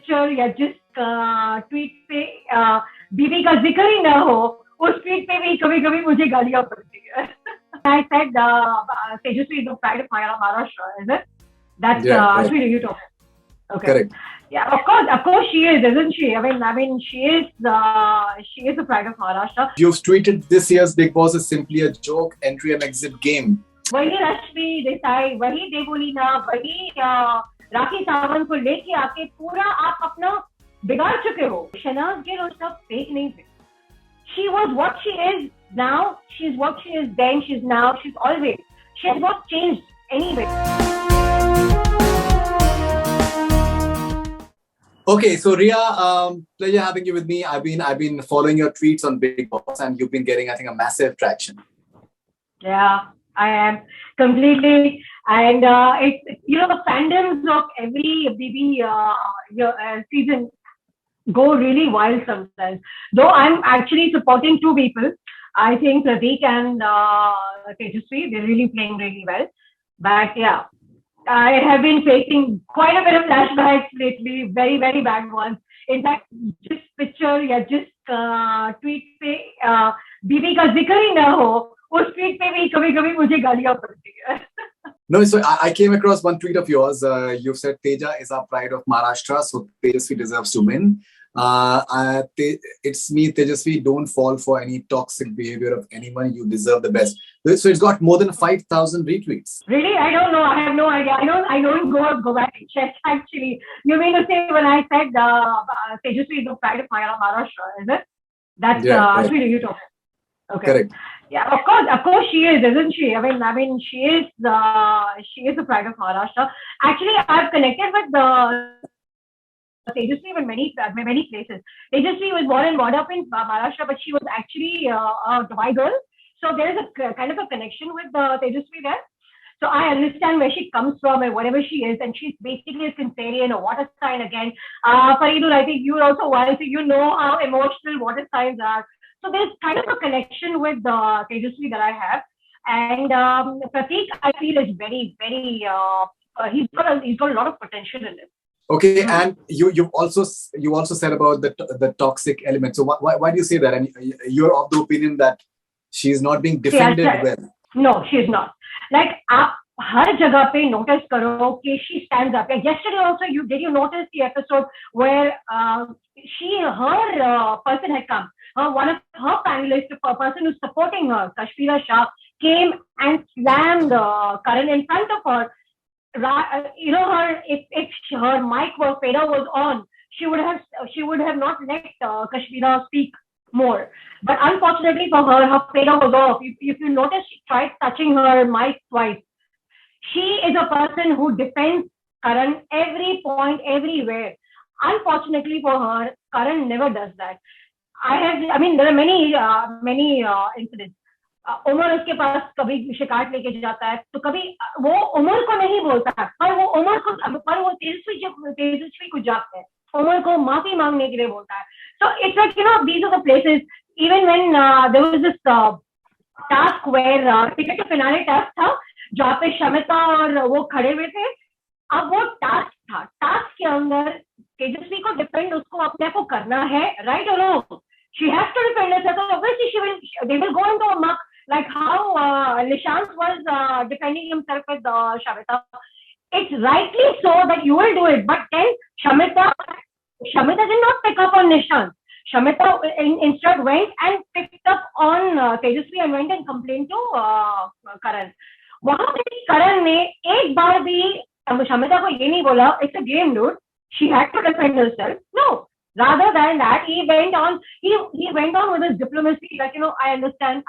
Picture या जिस tweet पे बीवी का जिक्र ही ना हो, उस ट्वीट पे भी कभी कभी मुझे गालियां पड़ती है. I said Tejasvi is the pride of Maharashtra, is it? That's actually you told. Okay. Correct. Yeah, of course she is, isn't she? I mean, she is the pride of Maharashtra. You've tweeted this year's Big Boss is simply a joke, entry and exit game. वही रश्मि देसाई, वही देवोलीना, वही राखी सावंत को लेके आके पूरा आप अपना बिगाड़ चुके हो. शहनाज गिल और सब फेक नहीं थे. She was what she is now. She's what she is then. She's now. She's always. She has not changed anyway. Okay, so Ria, pleasure having you with me. I've been following your tweets on Big Boss, and you've been getting, I think, a massive traction. Yeah, I am completely, and it's the fandoms of every BB season go really wild sometimes. Though I'm actually supporting two people. I think Pratik and Tejasvi, they're really playing really well. But yeah, I have been facing quite a bit of flashbacks lately, very, very bad ones. In fact, जिस picture या जिस tweet पे बीवी का जिक्र ही ना हो, उस tweet पे भी कभी-कभी मुझे गालियां पड़ती है. No, so I came across one tweet of yours. You said Teja is our pride of Maharashtra, so Tejasvi deserves to win. It's me, Tejasvi. Don't fall for any toxic behavior of anyone. You deserve the best. So it's got more than 5,000 retweets. Really? I don't know. I have no idea. I don't go back and check. Actually, you mean to say when I said Tejasvi is the pride of Maharashtra, is it? That's actually you talking. Okay. Correct. Yeah, of course she is, isn't she? I mean, she is the pride of Maharashtra. Actually, I've connected with Tejasvi in many places. Tejasvi was born and brought up in Maharashtra, but she was actually a Dubai girl. So there is a kind of a connection with Tejasvi there. So I understand where she comes from and whatever she is, and she's basically a Cancerian, a water sign again. Faridoon, I think you're also one, so you know how emotional water signs are. So there's kind of a connection with Tejasvi that I have. And Pratik, I feel is very, very, he's got a lot of potential in it. Okay, and you also said about the toxic element. So why do you say that? And you're of the opinion that she's not being defended well. No, she's not. Like हर जगह पे notice करो कि she stands up. Like yesterday also, did you notice the episode where her person had come. One of her panelists, a person who's supporting her, Kashmira Shah, came and slammed Karan in front of her. If her mic fader was on, she would have not let Kashmira speak more. But unfortunately for her fader was off. If you notice, she tried touching her mic twice. She is a person who defends Karan every point, everywhere. Unfortunately for her, Karan never does that. There are many incidents. Umar उसके पास कभी शिकायत लेके जाता है तो कभी वो उमर को नहीं बोलता पर वो तेजस्वी को जाता है उमर को माफी मांगने के लिए बोलता है. So it's like these are the places. Even when there was this task where ticket to finale task था जहाँ पे शमिता और वो खड़े हुए थे. अब वो टास्क के अंदर तेजस्वी को डिपेंड उसको अपने आप को करना है, right or wrong? She has to defend herself. So obviously they will go into a muck. Like how Nishant was defending himself with Shamita. It's rightly so that you will do it. But then Shamita did not pick up on Nishant. Shamita instead went and picked up on Tejasvi and went and complained to Karan. वहाँ पे करण ने एक बार भी Shamita को ये नहीं बोला, it's a game, dude. She had to defend herself. No. Rather than that, he went on with his diplomacy, like, I understand.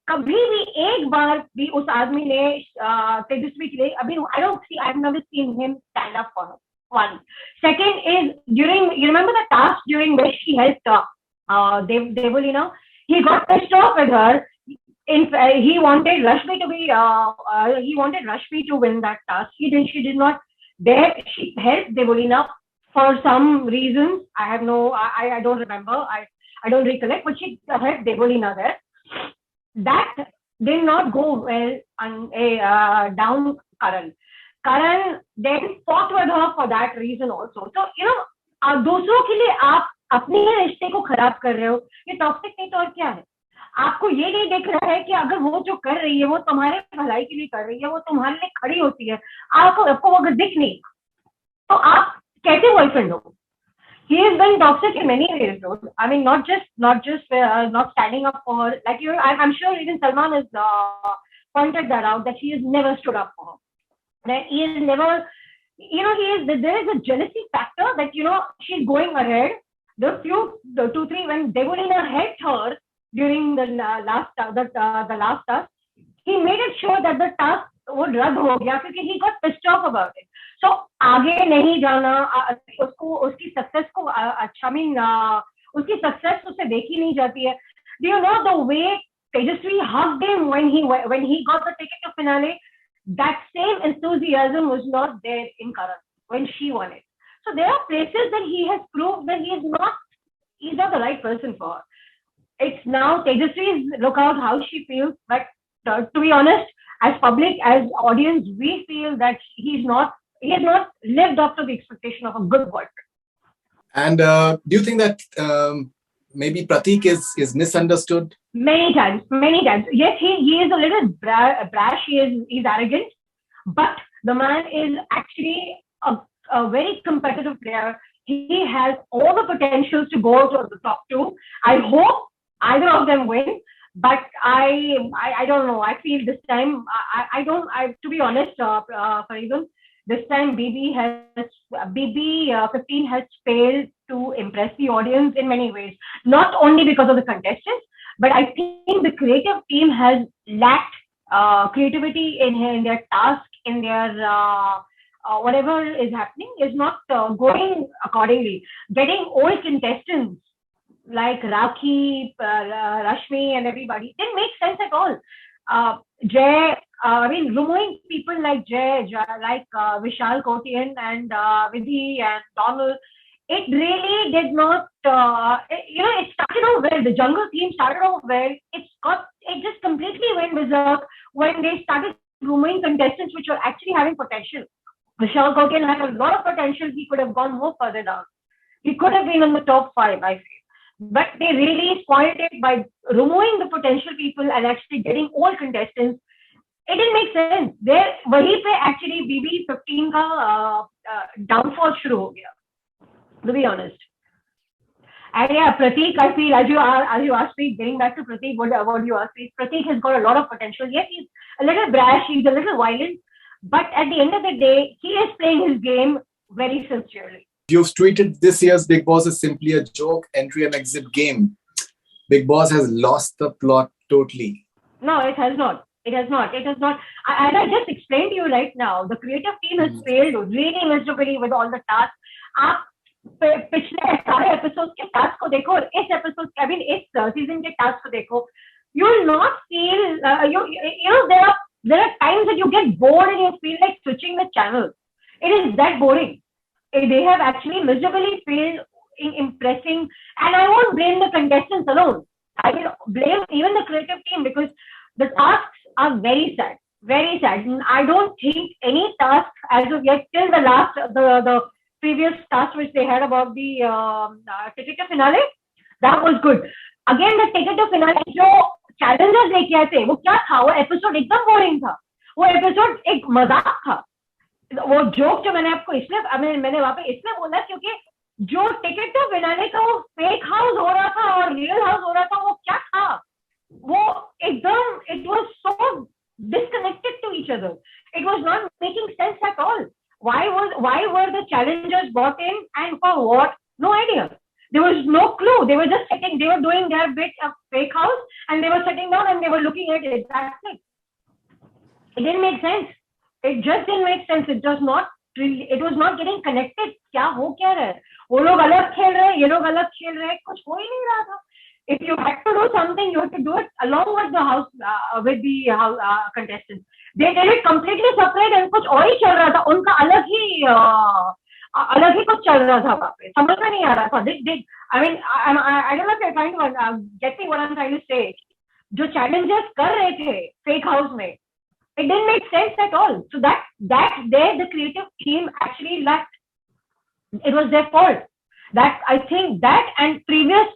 कभी भी एक बार भी उस आदमी ने तेजस्वी के लिए I've never seen him stand up for her. One. Second is you remember the task during which he helped Devolina? He got pissed off with her. He wanted Rashmi to win that task. She did not dare. She helped Devolina for some reasons. I don't remember. I don't recollect, but she helped Devolina there. That did not go well on down Karan. Karan then fought with her for that reason also. So, दूसरों के लिए आप अपने रिश्ते को खराब कर रहे हो, ये टॉक्सिक नहीं तो और क्या है? आपको ये नहीं देख रहा है कि अगर वो जो कर रही है वो तुम्हारे भलाई के लिए कर रही है, वो तुम्हारे लिए खड़ी होती है, आपको अगर दिख नहीं तो आप कैसे बॉयफ्रेंड हो? He has been toxic in many ways, though. I mean, not standing up for her. Like I'm sure even Salman has pointed that out, that he has never stood up for her. That he has never, there is a jealousy factor that she's going ahead. The 2-3 when Devolina helped her during the last task, he made it sure that the task would रद्द हो गया क्योंकि he got pissed off about it. So आगे नहीं जाना, उसकी success को उसकी सक्सेस उसे देखी नहीं जाती है. Do you know the way Tejasvi hugged him when he got the ticket to finale? That same enthusiasm was not there in Karan when she won it. So there are places that he has proved that he's not the right person for her. It's now Tejasvi's look out how she feels, but to be honest, as public, as audience, we feel that he has not lived up to the expectation of a good boyfriend. And do you think that maybe Pratik is misunderstood? Many times. Yes, he is a little brash. He's arrogant, but the man is actually a very competitive player. He has all the potentials to go to the top two. I hope either of them win. But I don't know. I feel this time to be honest, Faridoon, this time BB 15 has failed to impress the audience in many ways. Not only because of the contestants, but I think the creative team has lacked creativity in their task, in their whatever is happening is not going accordingly. Getting old contestants like Rakhi, Rashmi and everybody, didn't make sense at all. Removing people like Jay, like Vishal Kotian and Vidhi and Donald, it really did not, it started off well. The jungle team started off well. It just completely went berserk when they started removing contestants which were actually having potential. Vishal Kotian had a lot of potential. He could have gone more further down. He could have been in the top 5, I feel. But they really spoiled it by removing the potential people and actually getting old contestants. It didn't make sense. There, वहीं पे actually BB 15 का downfall शुरू हो गया. To be honest. And yeah, Pratik, I feel as you asked me, getting back to Pratik, what you asked me, Pratik has got a lot of potential. Yes, he's a little brash, he's a little violent, but at the end of the day, he is playing his game very sincerely. You've tweeted this year's Bigg Boss is simply a joke, entry and exit game. Bigg Boss has lost the plot totally. No, it has not. It has not. As I just explained to you right now, the creative team has failed really miserably with all the tasks. आप पिछले सारे episodes के tasks को देखो और इस episode के इस season के tasks को देखो, you will not feel there are times that you get bored and you feel like switching the channel. It is that boring. They have actually miserably failed in impressing, and I won't blame the contestants alone. I will blame even the creative team because the tasks are very sad, very sad. And I don't think any task as of yet till the last the previous task which they had about the ticket to finale, that was good. Again, the ticket to finale जो challenges लेके आए थे, वो क्या था? वो episode एकदम boring था. वो episode एक मजाक था. वो जोक जो मैंने आपको मैंने वहां पे इसलिए बोला क्योंकि जो टिकट टू फिनाले का वो फेक हाउस हो रहा था और रियल हाउस हो रहा था, वो क्या था? वो एकदम it was so disconnected to each other. It was not making sense at all. Why were the challengers brought in and for what? No idea. There was no clue. They were just sitting. They were doing their bit of fake house and they were sitting down and they were looking at it. That's it. It didn't make sense. It just didn't make sense. It was not getting connected. क्या हो क्या रहा है? वो लोग अलग खेल रहे हैं, ये लोग अलग खेल रहे हैं, कुछ हो ही नहीं रहा था. If you had to do something, you had to do it along with the house, with the contestants. They did it completely separate and कुछ और ही चल रहा था. उनका अलग ही कुछ चल रहा था वहाँ पे. समझ में नहीं आ रहा था. I don't know if you're trying to get me what I'm trying to say. जो challenges कर रहे थे fake house में, It didn't make sense at all. So that there the creative team actually lacked. It was their fault. That I think that and previous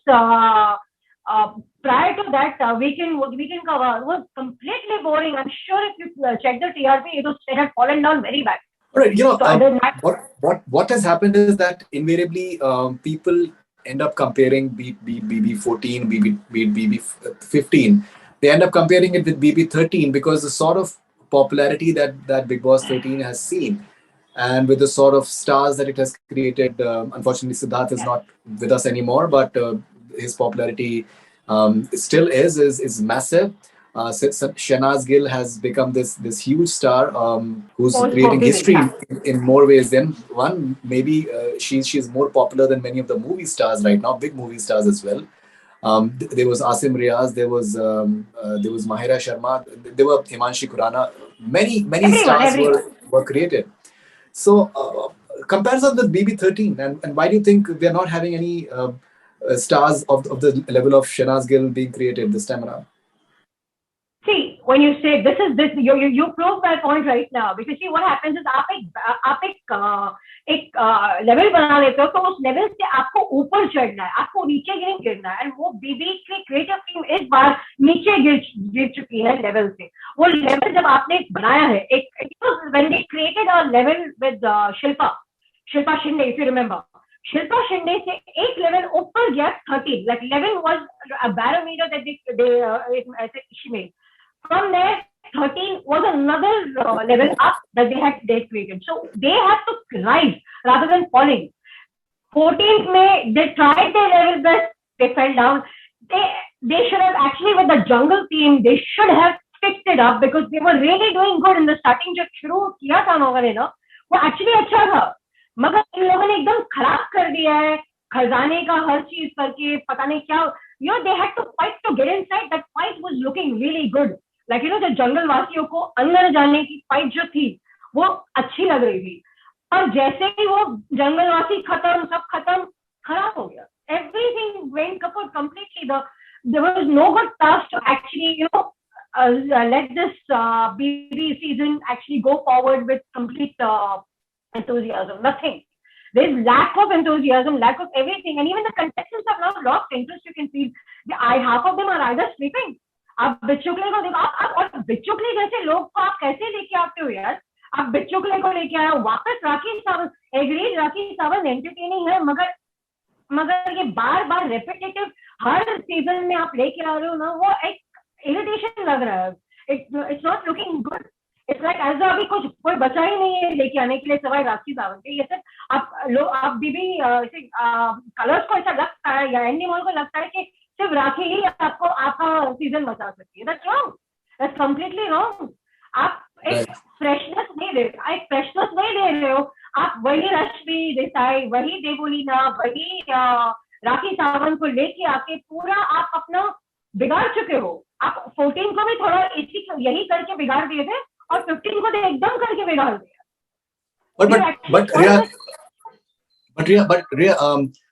prior to that weekend cover was completely boring. I'm sure if you check the TRP, it had fallen down very bad. All right, So other than that, what has happened is that invariably people end up comparing BB 14, BB 15. They end up comparing it with BB 13 because the sort of popularity that Big Boss 13 has seen, and with the sort of stars that it has created. Unfortunately, Siddharth is not with us anymore, but his popularity still is massive. Shehnaaz Gill has become this huge star who's creating history in more ways than one. Maybe she's more popular than many of the movie stars right now, big movie stars as well. There was Asim Riaz, there was Mahira Sharma, there were Himanshi Khurana. Many stars were created. So comparison with BB 13, and why do you think we are not having any stars of the level of Shehnaaz Gill being created this time around? See, when you say you prove my point right now, because see what happens is आप एक level बना लेते हो तो उस level से आपको ऊपर चढ़ना है, आपको नीचे नहीं गिरना है. वो बीबी की क्रिएटिव टीम इस बार नीचे गिर चुकी है लेवल से. वो लेवल जब आपने बनाया है when they created a level with Shilpa Shinde, if you remember. Shilpa Shinde से एक लेवल ऊपर गया 13. Like 11 was a barometer that she made. From there, 13 was another level up that they created. So they had to rise rather than falling. 14th May, they tried their level best, they fell down. They should have actually, with the jungle team, they should have fixed it up because they were really doing good in the starting. जब शुरू किया था उन्होंने ना, वो actually अच्छा था. मगर इन लोगों ने एकदम खराब कर दिया है. खजाने का हर चीज करके पता नहीं क्या. They had to fight to get inside. That fight was looking really good. Like जो जंगल वासियों को अंदर जाने की फाइट जो थी वो अच्छी लग रही थी. और जैसे ही वो जंगलवासी खत्म, सब खत्म, खराब हो गया. Everything went kaput completely. There was no good task to actually let this BB season actually go forward with complete enthusiasm. Nothing. There's lack of enthusiasm, lack of everything, and even the contestants have now lost interest. You can feel half of them are either sleeping. आप बिचुकले को देखो, आप और बिचुकले जैसे लोग को आप कैसे लेके आते हो यार. आप बिचुकले को लेके आए हो वापस. राखी सावंत, एग्रीड, राखी सावंत एंटरटेनिंग है, मगर ये बार बार रेपिटेटिव हर सीजन में आप लेके आ रहे हो ना, वो एक इरिटेशन लग रहा है. It's not looking good. It's like as अभी कोई बचा ही नहीं है लेके आने के लिए सवाई राखी सावंत. ये सब आप बीबी कलर्स को ऐसा लगता है या एंडी मॉल को लगता है कि सिर्फ राखी ही आपको आपका सीजन बचा सकती है. That's wrong. That's completely wrong. आप एक फ्रेशनेस नहीं दे रहे हो. आप वही रश्मि देसाई, वही देवोलीना, वही राखी सावंत को लेके आके पूरा आप अपना बिगाड़ चुके हो. आप 14 को भी थोड़ा यही करके बिगाड़ दिए थे और 15 को एकदम करके बिगाड़ दिया. But Rhea,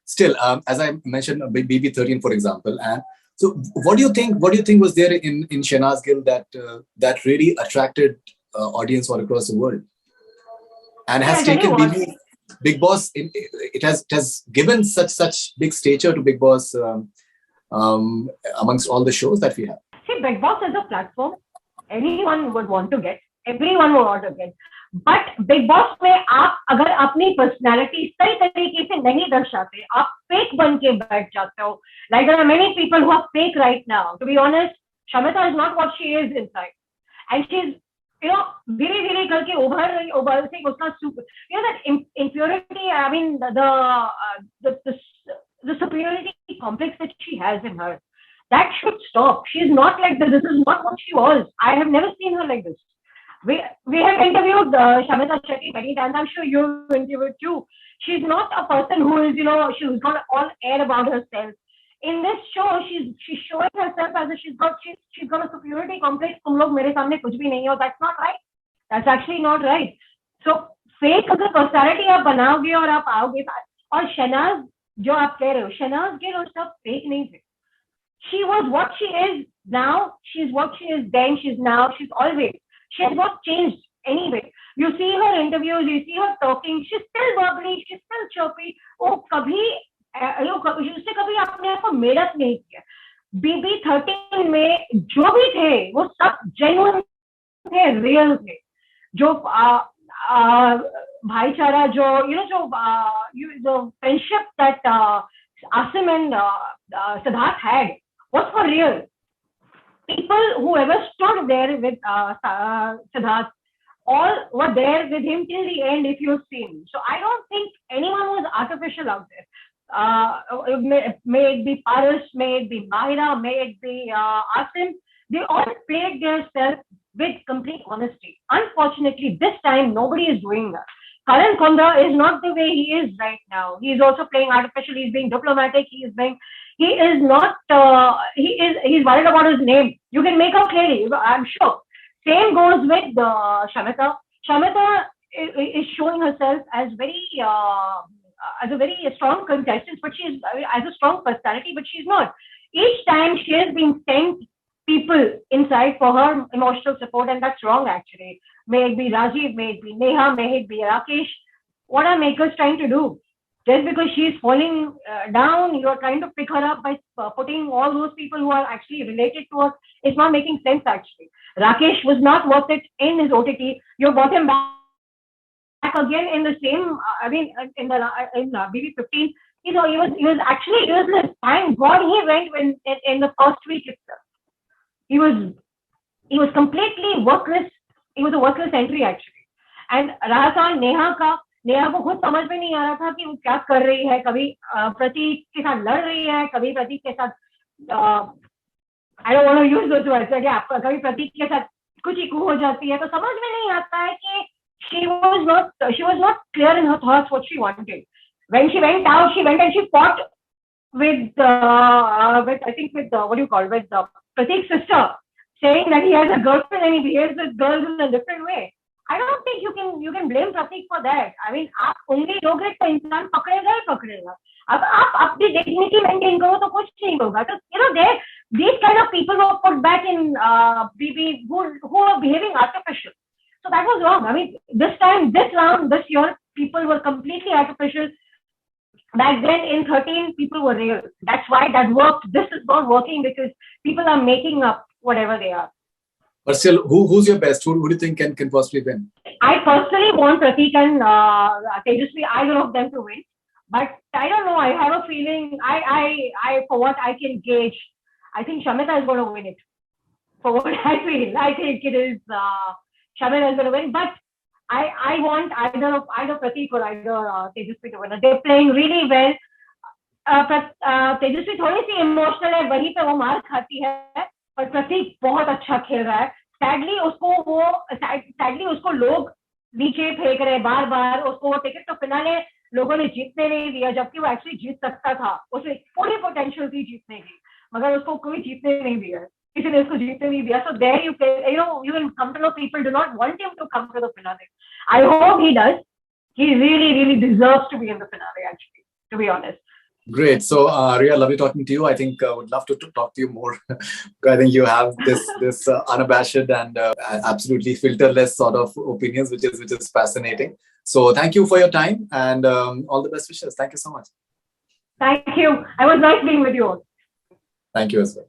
still, as I mentioned, BB 13, for example, and so what do you think was there in Shehnaaz Gill that really attracted audience all across the world, and has taken Big Boss? It has given such big stature to Big Boss amongst all the shows that we have. See, Big Boss is a platform anyone would want to get. Everyone would want to get. But big boss में आप अगर अपनी personality सही तरीके से नहीं दर्शाते, आप फेक बन के बैठ जाते हो. Like there are many people who are fake right now. To be honest, Shamita is not what she is inside, and she is धीरे धीरे करके उभर से उसका that impurity, I mean the superiority complex that she has in her, that should stop. She is not like this. This is not what she was. I have never seen her like this. We have interviewed Shamita Shetty many times. I'm sure you've interviewed too. She's not a person who is, she's got all air about herself. In this show, she's showing herself as if she's got a superiority complex. तुम लोग मेरे सामने कुछ भी नहीं हो. That's not right. That's actually not right. So fake अगर personality आप बनाओगे और आप आओगे, और शहनाज जो आप कह रहे हो, शहनाज गिल और सब फेक नहीं थे. She was what she is now. She's what she is then. She's now. She's always. She has not changed anyway. You see her interviews, you see her talking, she's still bubbly, she's still chirpy. वो कभी उसने कभी अपने आप को made up नहीं किया. BB13 में जो भी थे वो सब जेन्युइन थे, रियल थे. जो भाईचारा, जो the friendship that Asim and Siddharth had was for real. People who ever stood there with Siddharth, all were there with him till the end, if you've seen. So I don't think anyone was artificial out there. May it be Paris, may it be Mahira, may it be Asim, they all played their self with complete honesty. Unfortunately, this time nobody is doing that. Karan Kondra is not the way he is right now. He is also playing artificial. He's being diplomatic. He's not. He's worried about his name. You can make out clearly, I'm sure. Same goes with Shamita. Shamita is showing herself as a very strong contestant, but she's as a strong personality, but she's not. Each time she has been sent people inside for her emotional support, and that's wrong actually. May it be Rajiv, may it be Neha, may it be Rakesh. What are makers trying to do? Just because she's falling down, you're trying to pick her up by putting all those people who are actually related to us. It's not making sense actually. Rakesh was not worth it in his OTT. You brought him back again in the same. In BB15. He was actually useless. Thank God he went in the first week itself. He was completely worthless. He was a worthless entry actually. And रहा था नेहा को खुद समझ में नहीं आ रहा था कि वो क्या कर रही है. कभी प्रतीक के साथ लड़ रही है, कभी प्रतीक के साथ I don't want to use those words. कभी प्रतीक के साथ कुछ इको हो जाती है, तो समझ में नहीं आता है कि she was not clear in her thoughts what she wanted. When she went out, she went and she fought with Pratik's sister, saying that he has a girlfriend and he behaves with girls in a different way. I don't think you can blame Pratik for that. I mean, आप उंगली दोगे तो इंसान पकड़ेगा ही पकड़ेगा. अब आप अपनी dignity maintain करो तो कुछ नहीं होगा. So these kind of people were put back in BB who are behaving artificial. So that was wrong. I mean, this round, this year, people were completely artificial. Back then in 13, people were real. That's why that worked. This is not working because people are making up whatever they are. But still, who's your best? Who do you think can possibly win? I personally want Pratik and Tejasvi, either of them to win. But I don't know. I have a feeling. I for what I can gauge, I think Shamita is going to win it. For what I feel, I think it is Shamita is going to win. But I want either Pratik or either Tejasvi to win. They're playing really well. Tejasvi थोड़ी सी emotional है, वहीं पे वो मार खाती है. पर प्रतीक बहुत अच्छा खेल रहा है. Sadly उसको लोग नीचे फेंक रहे बार बार. उसको वो टिकट तो फिनाले लोगों ने जीतने नहीं दिया, जबकि वो एक्चुअली जीत सकता था. उसमें पूरी पोटेंशियल थी जीतने की, मगर उसको कोई जीतने नहीं दिया. किसी ने उसको जीतने नहीं दिया. So there you will come to know people do not want him to come to the finale. I hope he does. He really, really deserves to be in the finale actually, to be honest. Great. So, Ria, lovely talking to you. I think I would love to talk to you more. I think you have this unabashed and absolutely filterless sort of opinions, which is fascinating. So, thank you for your time and all the best wishes. Thank you so much. Thank you. I was nice being with you all. Thank you as well.